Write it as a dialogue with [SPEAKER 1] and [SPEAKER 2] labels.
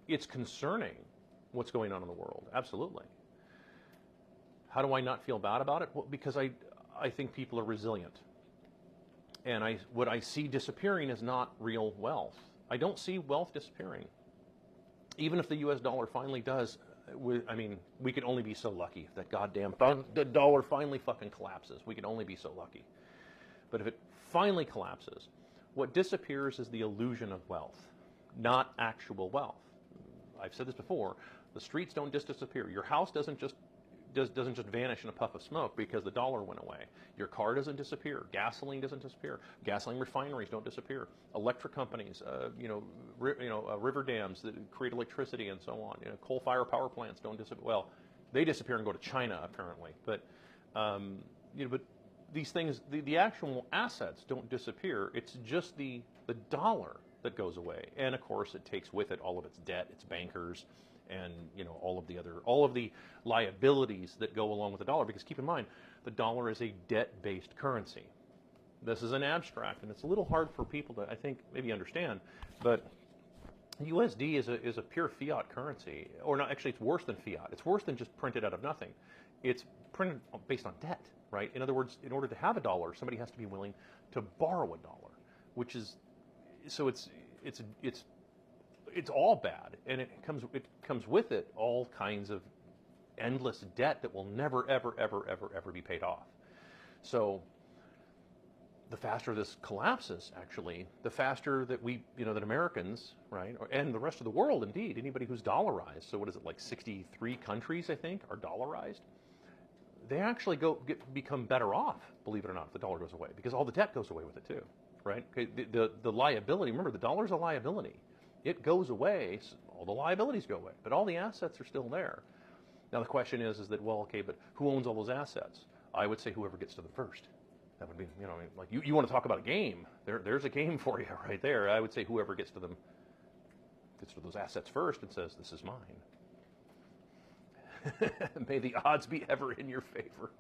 [SPEAKER 1] it's concerning what's going on in the world. Absolutely. How do I not feel bad about it? Well, because I think people are resilient. And what I see disappearing is not real wealth. I don't see wealth disappearing. Even if the US dollar finally does, we can only be so lucky if that goddamn the dollar finally fucking collapses. We can only be so lucky. But if it finally collapses, what disappears is the illusion of wealth, not actual wealth. I've said this before, the streets don't just disappear. Your house doesn't just vanish in a puff of smoke because the dollar went away. Your car doesn't disappear. Gasoline doesn't disappear. Gasoline refineries don't disappear. Electric companies, river dams that create electricity and so on. Coal-fired power plants don't disappear. Well, they disappear and go to China apparently. But but these things, the actual assets don't disappear. It's just the dollar that goes away, and of course it takes with it all of its debt, its bankers, and all of the liabilities that go along with the dollar. Because keep in mind, the dollar is a debt-based currency. This is an abstract, and it's a little hard for people to, I think, maybe understand. But USD is a pure fiat currency, or not. Actually, it's worse than fiat. It's worse than just printed out of nothing. It's printed based on debt, right? In other words, in order to have a dollar, somebody has to be willing to borrow a dollar, which is so it's all bad, and it comes with it all kinds of endless debt that will never ever be paid off. So the faster this collapses, actually, the faster that that Americans, right, and the rest of the world, indeed, anybody who's dollarized. So what is it, like 63 countries, I think, are dollarized? They actually become better off, believe it or not, if the dollar goes away, because all the debt goes away with it too, right? Okay, the liability. Remember, the dollar's a liability. It goes away, so all the liabilities go away, but all the assets are still there. Now the question is that, well, okay, but who owns all those assets? I would say whoever gets to them first. That would be, like you want to talk about a game. There's a game for you right there. I would say whoever gets to those assets first and says, this is mine. May the odds be ever in your favor.